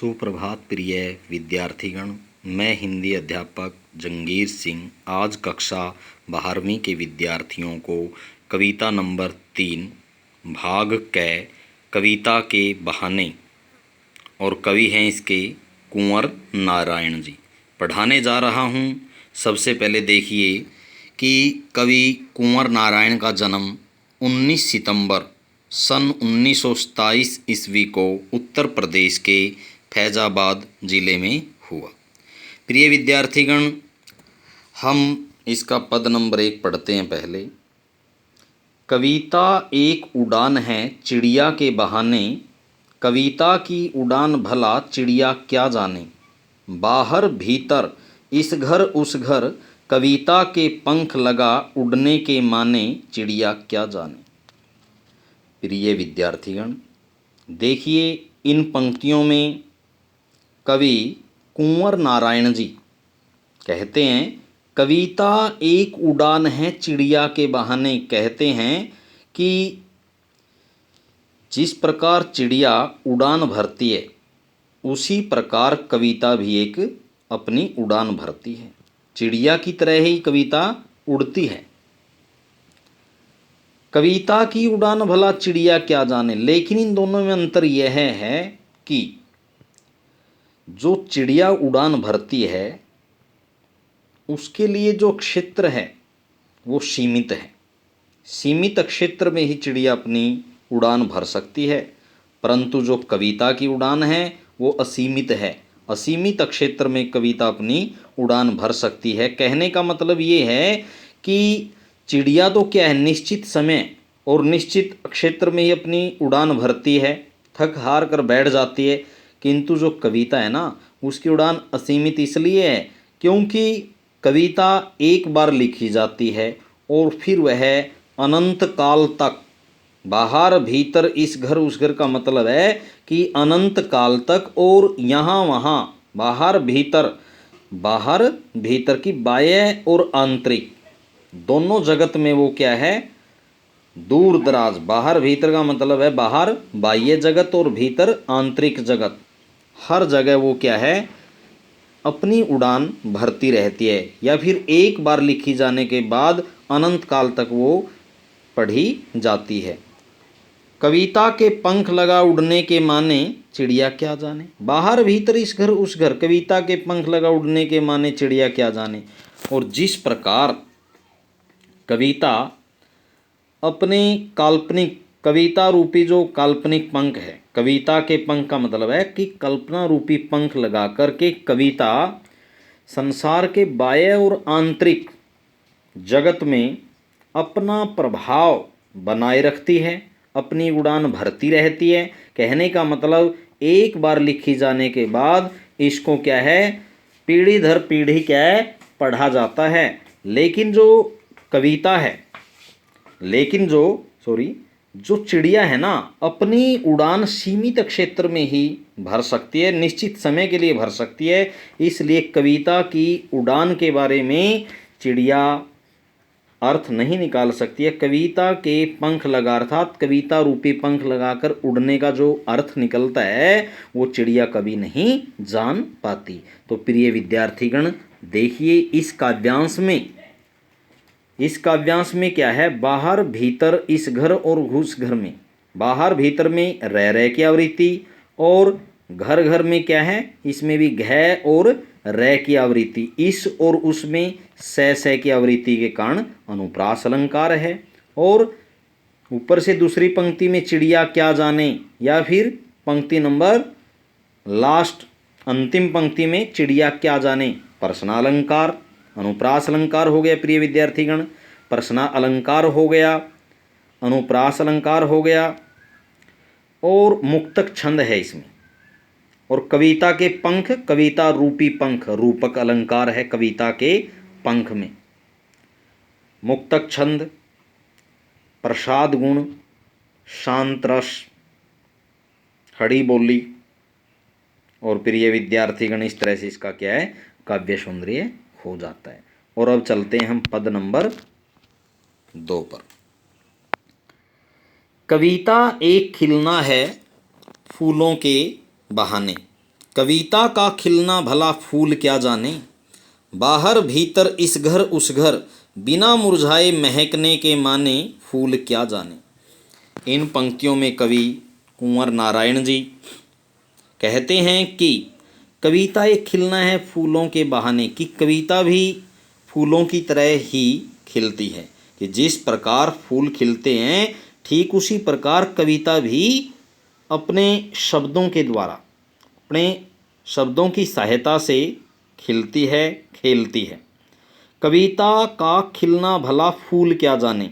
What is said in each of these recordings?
सुप्रभात प्रिय विद्यार्थीगण। मैं हिंदी अध्यापक जंगीर सिंह आज कक्षा 12वीं के विद्यार्थियों को कविता नंबर 3 भाग क कविता के बहाने और कवि हैं इसके कुंवर नारायण जी पढ़ाने जा रहा हूँ। सबसे पहले देखिए कि कवि कुंवर नारायण का जन्म 19 सितंबर सन 1927 ईस्वी को उत्तर प्रदेश के फैजाबाद जिले में हुआ। प्रिय विद्यार्थीगण, हम इसका पद नंबर 1 पढ़ते हैं। पहले, कविता एक उड़ान है चिड़िया के बहाने, कविता की उड़ान भला चिड़िया क्या जाने, बाहर भीतर इस घर उस घर, कविता के पंख लगा उड़ने के माने, चिड़िया क्या जाने। प्रिय विद्यार्थीगण, देखिए इन पंक्तियों में कवि कुंवर नारायण जी कहते हैं कविता एक उड़ान है चिड़िया के बहाने। कहते हैं कि जिस प्रकार चिड़िया उड़ान भरती है उसी प्रकार कविता भी एक अपनी उड़ान भरती है। चिड़िया की तरह ही कविता उड़ती है। कविता की उड़ान भला चिड़िया क्या जाने, लेकिन इन दोनों में अंतर यह है कि जो चिड़िया उड़ान भरती है उसके लिए जो क्षेत्र है वो सीमित है। सीमित क्षेत्र में ही चिड़िया अपनी उड़ान भर सकती है, परंतु जो कविता की उड़ान है वो असीमित है। असीमित क्षेत्र में कविता अपनी उड़ान भर सकती है। कहने का मतलब ये है कि चिड़िया तो क्या है, निश्चित समय और निश्चित क्षेत्र में ही अपनी उड़ान भरती है, थक हार कर बैठ जाती है। किंतु जो कविता है ना उसकी उड़ान असीमित इसलिए है क्योंकि कविता एक बार लिखी जाती है और फिर वह अनंत काल तक, बाहर भीतर इस घर उस घर का मतलब है कि अनंत काल तक और यहाँ वहाँ, बाहर भीतर की बाह्य और आंतरिक दोनों जगत में वो क्या है, दूर दराज। बाहर भीतर का मतलब है बाहर बाह्य जगत और भीतर आंतरिक जगत, हर जगह वो क्या है, अपनी उड़ान भरती रहती है। या फिर एक बार लिखी जाने के बाद अनंत काल तक वो पढ़ी जाती है। कविता के पंख लगा उड़ने के माने, चिड़िया क्या जाने। बाहर भीतर इस घर उस घर, कविता के पंख लगा उड़ने के माने, चिड़िया क्या जाने। और जिस प्रकार कविता अपने काल्पनिक, कविता रूपी जो काल्पनिक पंख है, कविता के पंख का मतलब है कि कल्पना रूपी पंख लगा करके कविता संसार के बाह्य और आंतरिक जगत में अपना प्रभाव बनाए रखती है, अपनी उड़ान भरती रहती है। कहने का मतलब एक बार लिखी जाने के बाद इसको क्या है, पीढ़ी दर पीढ़ी क्या है, पढ़ा जाता है। लेकिन जो कविता है, जो चिड़िया है ना, अपनी उड़ान सीमित क्षेत्र में ही भर सकती है, निश्चित समय के लिए भर सकती है। इसलिए कविता की उड़ान के बारे में चिड़िया अर्थ नहीं निकाल सकती है। कविता के पंख लगा, अर्थात कविता रूपी पंख लगाकर उड़ने का जो अर्थ निकलता है वो चिड़िया कभी नहीं जान पाती। तो प्रिय विद्यार्थीगण, देखिए इस काव्यांश में क्या है, बाहर भीतर इस घर और उस घर में, बाहर भीतर में रह की आवृत्ति और घर घर में क्या है, इसमें भी घ और रह की आवृत्ति, इस और उसमें से की आवृत्ति के कारण अनुप्रास अलंकार है। और ऊपर से दूसरी पंक्ति में चिड़िया क्या जाने, या फिर पंक्ति नंबर लास्ट अंतिम पंक्ति में चिड़िया क्या जाने, प्रश्नालंकार, अनुप्रास अलंकार हो गया। प्रिय विद्यार्थीगण, प्रश्न अलंकार हो गया, अनुप्रास अलंकार हो गया और मुक्तक छंद है इसमें। और कविता के पंख, कविता रूपी पंख, रूपक अलंकार है कविता के पंख में। मुक्तक छंद, प्रसाद गुण, शांत रस, खड़ी बोली। और प्रिय विद्यार्थीगण, इस तरह से इसका क्या है, काव्य सौंदर्य हो जाता है। और अब चलते हैं हम पद नंबर 2 पर। कविता एक खिलना है फूलों के बहाने। कविता का खिलना भला फूल क्या जाने, बाहर भीतर इस घर उस घर, बिना मुरझाए महकने के माने फूल क्या जाने। इन पंक्तियों में कवि कुंवर नारायण जी कहते हैं कि कविता एक खिलना है फूलों के बहाने, कि कविता भी फूलों की तरह ही खिलती है, कि जिस प्रकार फूल खिलते हैं ठीक उसी प्रकार कविता भी अपने शब्दों के द्वारा, अपने शब्दों की सहायता से खिलती है, खेलती है। कविता का खिलना भला फूल क्या जाने,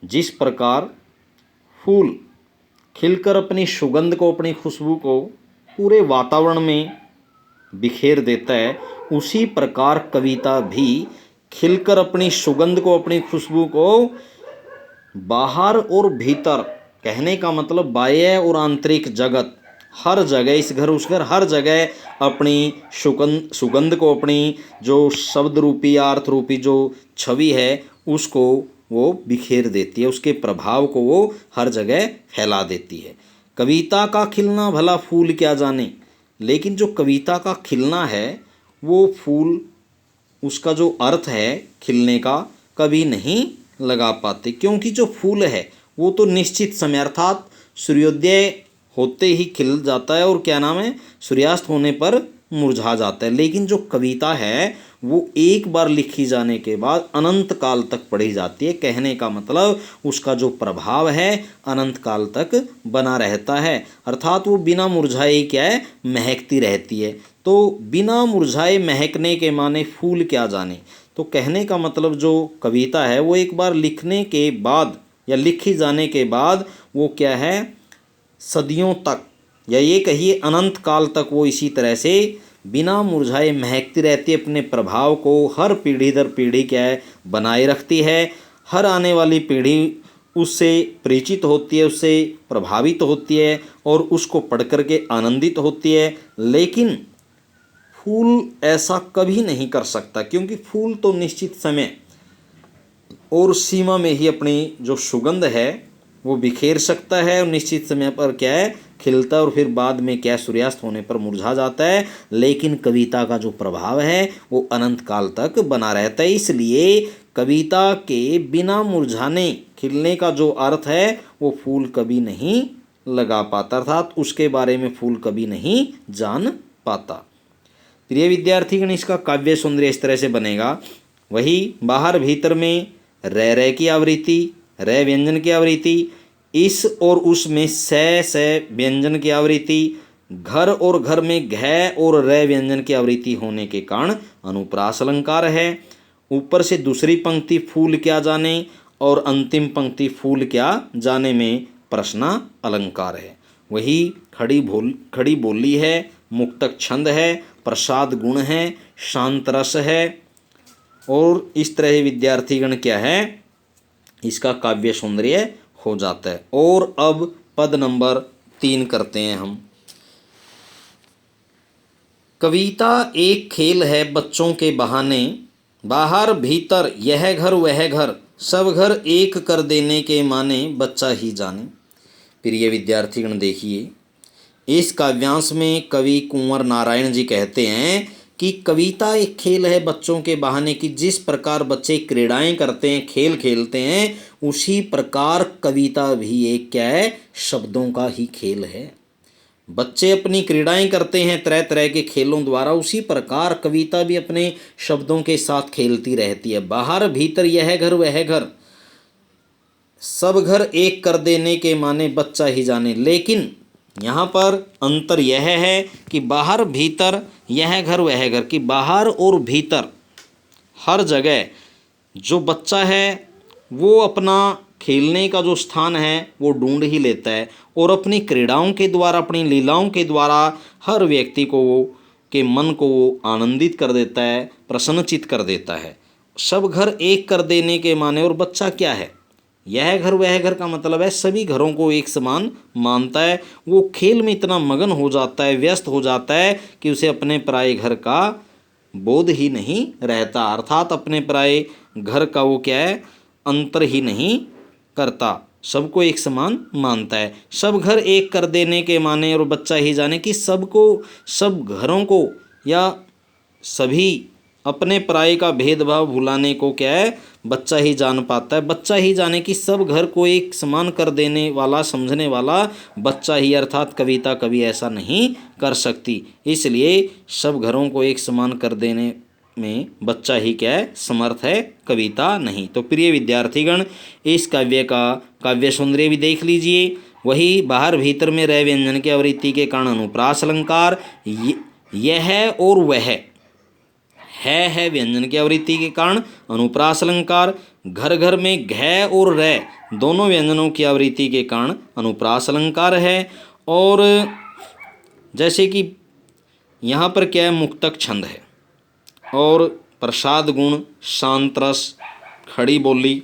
जिस प्रकार फूल खिलकर अपनी सुगंध को, अपनी खुशबू को पूरे वातावरण में बिखेर देता है, उसी प्रकार कविता भी खिलकर अपनी सुगंध को, अपनी खुशबू को बाहर और भीतर, कहने का मतलब बाह्य और आंतरिक जगत, हर जगह, इस घर उस घर, हर जगह अपनी सुगंध को, अपनी जो शब्द रूपी या अर्थ रूपी जो छवि है उसको वो बिखेर देती है, उसके प्रभाव को वो हर जगह फैला देती है। कविता का खिलना भला फूल क्या जाने, लेकिन जो कविता का खिलना है वो फूल, उसका जो अर्थ है खिलने का, कभी नहीं लगा पाते, क्योंकि जो फूल है वो तो निश्चित समय अर्थात सूर्योदय होते ही खिल जाता है और क्या नाम है, सूर्यास्त होने पर मुरझा जाता है। लेकिन जो कविता है वो एक बार लिखी जाने के बाद अनंत काल तक पढ़ी जाती है, कहने का मतलब उसका जो प्रभाव है अनंत काल तक बना रहता है, अर्थात वो बिना मुरझाए क्या है, महकती रहती है। तो बिना मुरझाए महकने के माने फूल क्या जाने, तो कहने का मतलब जो कविता है वो एक बार लिखने के बाद या लिखी जाने के बाद वो क्या है, सदियों तक या ये कहिए अनंत काल तक वो इसी तरह से बिना मुरझाए महकती रहती है, अपने प्रभाव को हर पीढ़ी दर पीढ़ी क्या है बनाए रखती है। हर आने वाली पीढ़ी उससे परिचित होती है, उससे प्रभावित होती है और उसको पढ़ कर के आनंदित होती है। लेकिन फूल ऐसा कभी नहीं कर सकता, क्योंकि फूल तो निश्चित समय और सीमा में ही अपनी जो सुगंध है वो बिखेर सकता है और निश्चित समय पर क्या है खिलता है और फिर बाद में क्या सूर्यास्त होने पर मुरझा जाता है। लेकिन कविता का जो प्रभाव है वो अनंत काल तक बना रहता है। इसलिए कविता के बिना मुरझाने खिलने का जो अर्थ है वो फूल कभी नहीं लगा पाता, अर्थात उसके बारे में फूल कभी नहीं जान पाता। प्रिय विद्यार्थीगण, इसका काव्य सौंदर्य इस तरह से बनेगा। वही बाहर भीतर में रह की आवृत्ति, रे व्यंजन की आवृत्ति, इस और उस में से व्यंजन की आवृत्ति, घर और घर में घ और रे व्यंजन की आवृत्ति होने के कारण अनुप्रास अलंकार है। ऊपर से दूसरी पंक्ति फूल क्या जाने और अंतिम पंक्ति फूल क्या जाने में प्रश्न अलंकार है। वही खड़ी बोली है, मुक्तक छंद है, प्रसाद गुण है, शांत रस है और इस तरह विद्यार्थीगण क्या है इसका काव्य सौंदर्य हो जाता है। और अब पद नंबर 3 करते हैं हम। कविता एक खेल है बच्चों के बहाने, बाहर भीतर यह घर वह घर, सब घर एक कर देने के माने बच्चा ही जाने। प्रिय विद्यार्थीगण देखिए, इस काव्यांश में कवि कुंवर नारायण जी कहते हैं कि कविता एक खेल है बच्चों के बहाने, की जिस प्रकार बच्चे क्रीड़ाएं करते हैं, खेल खेलते हैं, उसी प्रकार कविता भी एक क्या है, शब्दों का ही खेल है। बच्चे अपनी क्रीड़ाएं करते हैं तरह तरह के खेलों द्वारा, उसी प्रकार कविता भी अपने शब्दों के साथ खेलती रहती है। बाहर भीतर यह घर वह घर, सब घर एक कर देने के माने बच्चा ही जाने। लेकिन यहाँ पर अंतर यह है कि बाहर भीतर यह घर वह घर, कि बाहर और भीतर हर जगह जो बच्चा है वो अपना खेलने का जो स्थान है वो ढूंढ ही लेता है और अपनी क्रीड़ाओं के द्वारा, अपनी लीलाओं के द्वारा हर व्यक्ति को के मन को वो आनंदित कर देता है, प्रसन्नचित कर देता है। सब घर एक कर देने के माने, और बच्चा क्या है, यह घर वह घर का मतलब है सभी घरों को एक समान मानता है। वो खेल में इतना मगन हो जाता है, व्यस्त हो जाता है कि उसे अपने पराये घर का बोध ही नहीं रहता, अर्थात अपने पराये घर का वो क्या है, अंतर ही नहीं करता। सबको एक समान मानता है। सब घर एक कर देने के माने और बच्चा ही जाने कि सबको, सब घरों को या सभी अपने पराये का भेदभाव भुलाने को क्या है, बच्चा ही जान पाता है। बच्चा ही जाने कि सब घर को एक समान कर देने वाला, समझने वाला बच्चा ही, अर्थात कविता कभी ऐसा नहीं कर सकती। इसलिए सब घरों को एक समान कर देने में बच्चा ही क्या है, समर्थ है, कविता नहीं। तो प्रिय विद्यार्थीगण, इस काव्य का काव्य सौंदर्य भी देख लीजिए। वही बाहर भीतर में रह व्यंजन के आवृत्ति के कारण अनुप्रास अलंकार, यह और वह, है व्यंजन की आवृत्ति के कारण अनुप्रास अलंकार। घर घर में घ और र दोनों व्यंजनों की आवृत्ति के कारण अनुप्रास अलंकार है। और जैसे कि यहाँ पर क्या है, मुक्तक छंद है और प्रसाद गुण, शांत रस, खड़ी बोली।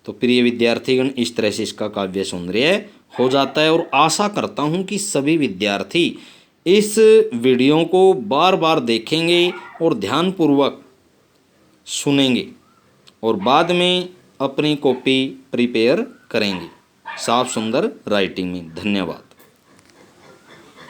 तो प्रिय विद्यार्थीगण, इस तरह से इसका काव्य सौंदर्य हो जाता है। और आशा करता हूँ कि सभी विद्यार्थी इस वीडियो को बार बार देखेंगे और ध्यानपूर्वक सुनेंगे और बाद में अपनी कॉपी प्रिपेयर करेंगे साफ सुंदर राइटिंग में। धन्यवाद।